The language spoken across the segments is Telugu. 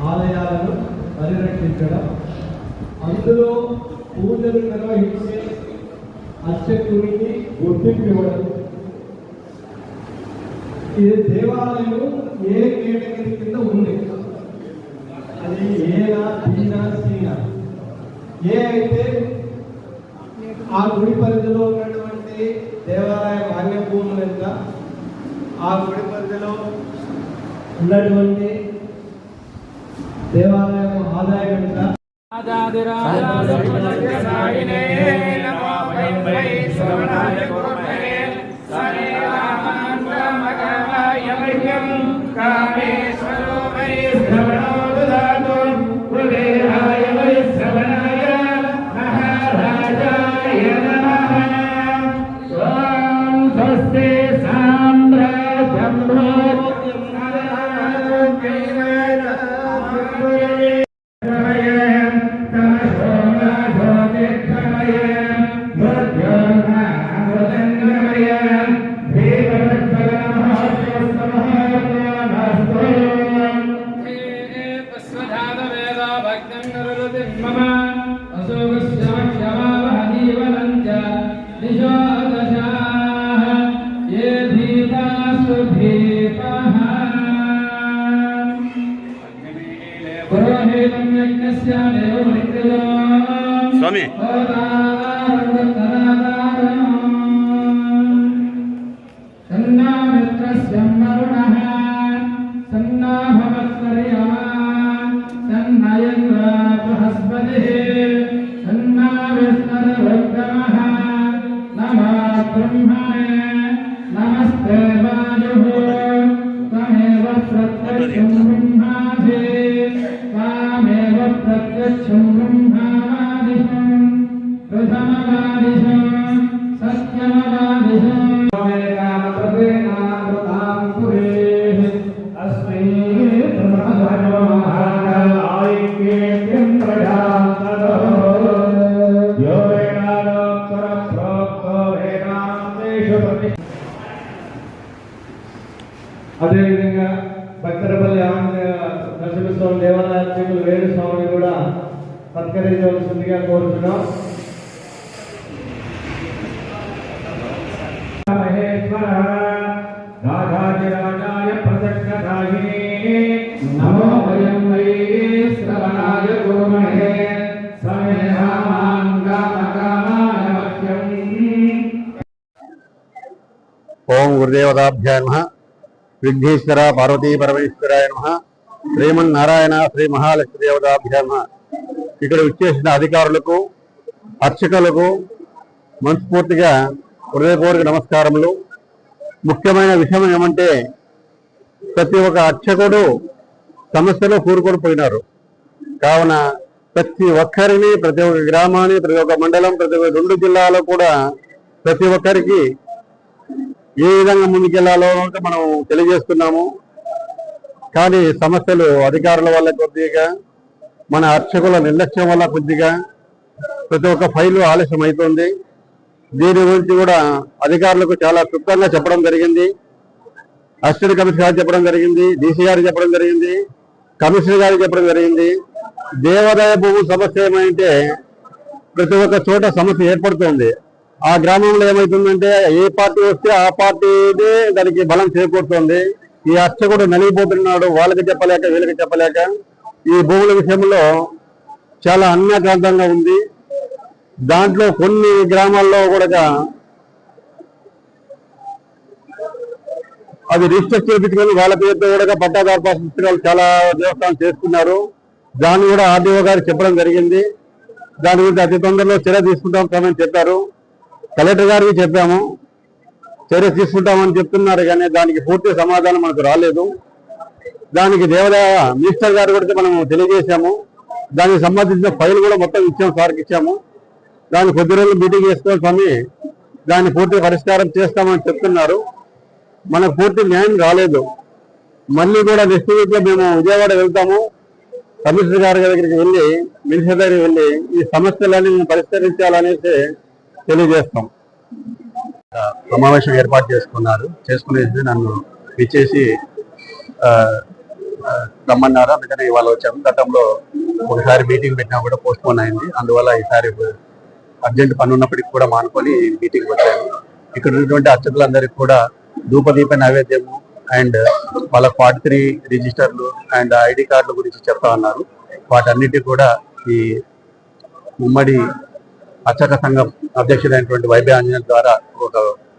ఆలయాలను పరిరక్షించడం, అందులో పూజలు నిర్వహించే అర్చకుడికి గుర్తింపు ఇవ్వడం. ఇది దేవాలయం ఏ కేటగిరీ కింద ఉంది, అది ఏనా బీనా సీనా. ఏ అయితే ఆ గుడి పరిధిలో ఉన్నటువంటి దేవాలయ బాల్య భూములు ఎంత, ఆ గుడి పరిధిలో ఉన్నటువంటి దేవాలయం ఆదాయం ఎంత. स्वामी नमस्ते प्रत्यक्षं ब्रह्मादिशं प्रथमवादिशं सत्यमवादिशं कामप्रदेनामृतां पुरेः अस्मै ब्रह्मधर्ममहाकालायिकेत्यं प्रजातरो यो वेदालोत्तरप्रोक्तो वेदान्तेषु అదేవిధంగా భక్తరపల్లి ఆంజనేయ నరసింహస్వామి దేవాలయ అర్చకులు వేణు స్వామిని కూడా సత్కరించవలసిందిగా కోరుతున్నాం. మహేశ్వర రాజాయ ప్రసన్నదాయిని నమో వయం వై శ్రవణాయ గోమహే సమేహామాంగామకామాయ మహ్యం. ఓం గురుదేవతాభ్యాయ నమః. విఘ్నేశ్వర పార్వతీ పరమేశ్వరాయ నమః. శ్రీమన్నారాయణ శ్రీ మహాలక్ష్మి దేవతాభ్యాయ నమః. ఇక్కడ విచ్చేసిన అధికారులకు అర్చకులకు మనస్ఫూర్తిగా హృదయపూర్వక నమస్కారములు. ముఖ్యమైన విషయం ఏమంటే ప్రతి ఒక్క అర్చకుడు సమస్యలో కూరుకొని పోయినారు. కావున ప్రతి ఒక్కరిని, ప్రతి ఒక్క గ్రామాన్ని, ప్రతి ఒక్క మండలం, ప్రతి ఒక్క 2 జిల్లాలో కూడా ప్రతి ఒక్కరికి ఏ విధంగా ముందుకెళ్లాలో మనం తెలియజేస్తున్నాము. కానీ సమస్యలు అధికారుల వల్ల కొద్దిగా, మన అర్చకుల నిర్లక్ష్యం వల్ల కొద్దిగా ప్రతి ఒక్క ఫైలు ఆలస్యం అవుతుంది. దీని గురించి కూడా అధికారులకు చాలా క్లుప్తంగా చెప్పడం జరిగింది. అసిస్టెంట్ కమిషనర్ గారు చెప్పడం జరిగింది, డీసీ గారు చెప్పడం జరిగింది, కమిషనర్ గారు చెప్పడం జరిగింది. దేవాదాయ భూమి సమస్య ఏమంటే ప్రతి ఒక్క చోట సమస్య ఏర్పడుతుంది. ఆ గ్రామంలో ఏమవుతుందంటే ఏ పార్టీ వస్తే ఆ పార్టీనే దానికి బలం చేకూరుతుంది. ఈ అర్చకుడు నలిగిపోతున్నాడు, వాళ్ళకి చెప్పలేక వీళ్ళకి చెప్పలేక. ఈ భూముల విషయంలో చాలా అన్యాక్రాంతంగా ఉంది. దాంట్లో కొన్ని గ్రామాల్లో కూడా అది రిజిస్టర్ చేయించుకొని వాళ్ళ పేరుతో కూడా పట్టాదారు పాస్ పుస్తకాలు చాలా దేవస్థానం చేసుకున్నారు. దాన్ని కూడా ఆర్డీఓ గారు చెప్పడం జరిగింది. దాని గురించి అతి తొందరలో చర్య తీసుకుంటామని చెప్పారు. కలెక్టర్ గారికి చెప్పాము, చర్య తీసుకుంటామని చెప్తున్నారు. కానీ దానికి పూర్తి సమాధానం మనకు రాలేదు. దానికి దేవాదాయ మినిస్టర్ గారు కూడా మనం తెలియజేశాము. దానికి సంబంధించిన ఫైల్ కూడా మొత్తం ఇచ్చాము, సార్కి ఇచ్చాము. దాన్ని కొద్ది రోజులు మీటింగ్ చేసుకోవాలి స్వామి, దాన్ని పూర్తి పరిష్కారం చేస్తామని చెప్తున్నారు. మనకు పూర్తి న్యాయం రాలేదు. మళ్ళీ కూడా నెక్స్ట్ వీక్ లో మేము విజయవాడ వెళ్తాము. కమిషనర్ గారి దగ్గరికి వెళ్ళి, మినిస్టర్ దగ్గరికి వెళ్ళి ఈ సమస్యలన్నీ పరిష్కరించాలనేసి తెలియజేస్తాం. సమావేశం ఏర్పాటు చేసుకునేసి నన్ను ఇచ్చేసి రమ్మన్నారు. అందుకని ఇవాళ వచ్చాము. గతంలో ఒకసారి మీటింగ్ పెట్టినా కూడా పోస్ట్ పోన్ అయింది. అందువల్ల ఈసారి అర్జెంట్ పని ఉన్నప్పటికీ కూడా మానుకొని మీటింగ్ వచ్చాను. ఇక్కడ ఉన్నటువంటి అర్చకులందరికీ కూడా ధూపదీప నైవేద్యము అండ్ వాళ్ళ 43 రిజిస్టర్లు అండ్ ఐడి కార్డుల గురించి చెప్తా ఉన్నారు. వాటన్నిటి కూడా ఈ ఉమ్మడి అర్చక సంఘం అధ్యక్షుడైనటువంటి వైభవ ఆంజనేయుల ద్వారా ఒక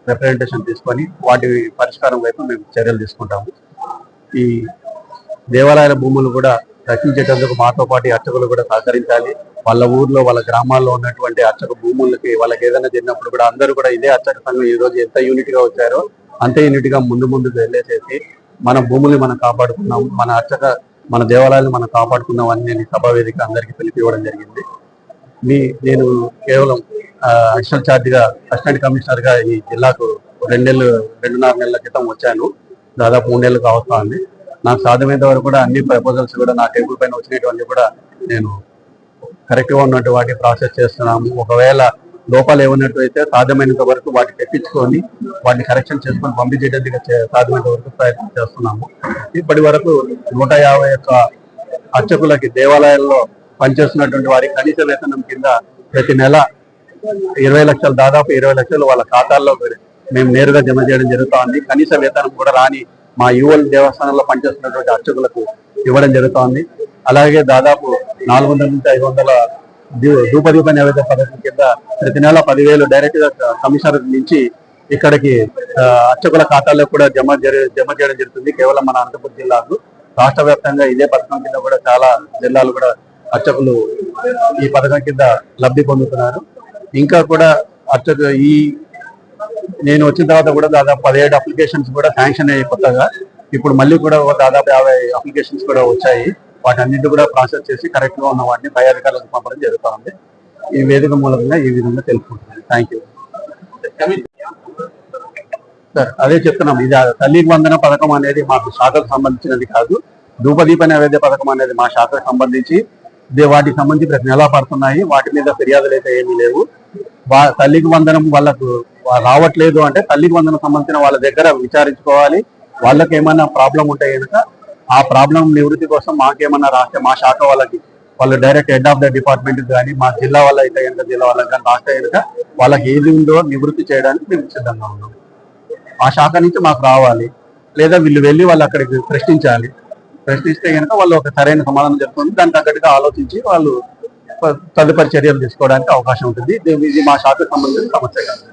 రిప్రజెంటేషన్ తీసుకొని వాటి పరిష్కారం వైపు మేము చర్యలు తీసుకుంటాము. ఈ దేవాలయాల భూములు కూడా రక్షించేటందుకు మాతో పాటు అర్చకులు కూడా సహకరించాలి. వాళ్ళ ఊర్లో వాళ్ళ గ్రామాల్లో ఉన్నటువంటి అర్చక భూములకి వాళ్ళకి ఏదైనా జరిగినప్పుడు కూడా అందరూ కూడా ఇదే అర్చక సంఘం ఈ రోజు ఎంత యూనిట్ గా వచ్చారో అంతే యూనిట్ గా ముందుకు వెళ్ళేసేసి మన భూముల్ని మనం కాపాడుకున్నాం, మన దేవాలయాలను మనం కాపాడుకున్నాం అని నేను సభా వేదిక అందరికీ పిలిపివ్వడం జరిగింది. నేను కేవలం అడిషనల్ ఛార్జ్ గా అసిస్టెంట్ కమిషనర్ గా ఈ జిల్లాకు 2.5 నెలల క్రితం వచ్చాను. దాదాపు 3 నెలలు కావస్తుంది. నాకు సాధ్యమైనంత వరకు కూడా అన్ని ప్రపోజల్స్ కూడా నా టేబుల్ పైన వచ్చినటువంటి కూడా నేను కరెక్ట్ గా ఉన్నట్టు వాటిని ప్రాసెస్ చేస్తున్నాము. ఒకవేళ లోపాలు ఏమన్నట్టు అయితే సాధ్యమైనంత వరకు వాటిని తెప్పించుకొని వాటిని కరెక్షన్ చేసుకొని పంపించేటట్టుగా సాధ్యమైనంత వరకు ప్రయత్నం చేస్తున్నాము. ఇప్పటి వరకు 151 అర్చకులకి దేవాలయాల్లో పనిచేస్తున్నటువంటి వారి కనీస వేతనం కింద ప్రతి నెల 20 లక్షలు, దాదాపు 20 లక్షలు వాళ్ళ ఖాతాల్లో మేము నేరుగా జమ చేయడం జరుగుతోంది. కనీస వేతనం కూడా రాని మా యువల్ దేవస్థానంలో పనిచేస్తున్నటువంటి అర్చకులకు ఇవ్వడం జరుగుతోంది. అలాగే దాదాపు 400 నుంచి 500 ధూపదీప నైవేద్య పథకం కింద ప్రతి నెల 10,000 డైరెక్ట్ గా కమిషనర్ నుంచి ఇక్కడికి అర్చకుల ఖాతాల్లో కూడా జమ చేయడం జరుగుతుంది. కేవలం మన అనంతపురం జిల్లాకు రాష్ట్ర వ్యాప్తంగా ఇదే పథకం కింద కూడా చాలా జిల్లాలు కూడా అర్చకులు ఈ పథకం కింద లబ్ధి పొందుతున్నారు. ఇంకా కూడా నేను వచ్చిన తర్వాత కూడా దాదాపు 17 అప్లికేషన్స్ కూడా శాంక్షన్ అయ్యి కొత్తగా ఇప్పుడు మళ్ళీ కూడా దాదాపు 50 అప్లికేషన్స్ కూడా వచ్చాయి. వాటన్నిటి కూడా ప్రాసెస్ చేసి కరెక్ట్ గా ఉన్న వాటిని పై అధికారులకు పంపడం జరుగుతుంది. ఈ వేదిక మూలంగా ఈ విధంగా తెలుసుకుంటున్నాను. Thank you sir. అదే చెప్తున్నాం, ఇది తల్లికి వందన పథకం అనేది మాకు శాఖకు సంబంధించినది కాదు. ధూపదీప నైవేద్య పథకం అనేది మా శాఖకు సంబంధించి వాటికి సంబంధించి ప్రతి నెలా పడుతున్నాయి. వాటి మీద ఫిర్యాదులు అయితే ఏమీ లేవు. తల్లికి వందనం వాళ్ళకు రావట్లేదు అంటే తల్లికి వందనం సంబంధించిన వాళ్ళ దగ్గర విచారించుకోవాలి. వాళ్ళకి ఏమైనా ప్రాబ్లం ఉంటే కనుక ఆ ప్రాబ్లం నివృత్తి కోసం మాకేమన్నా రాస్తే మా శాఖ వాళ్ళు direct head of the department కానీ మా జిల్లా వల్ల అయితే కనుక జిల్లా వాళ్ళకి కానీ రాస్తే కనుక వాళ్ళకి ఏది ఉందో నివృత్తి చేయడానికి మేము సిద్ధంగా ఉన్నాం. ఆ శాఖ నుంచి మాకు రావాలి, లేదా వీళ్ళు వెళ్ళి వాళ్ళు అక్కడికి ప్రశ్నిస్తే కనుక వాళ్ళు ఒక సరైన సమాధానం చెప్తుంది. దానికి తగ్గట్టుగా ఆలోచించి వాళ్ళు తదుపరి చర్యలు తీసుకోవడానికి అవకాశం ఉంటుంది. ఇది మా శాఖకు సంబంధించిన సమస్య కాదు.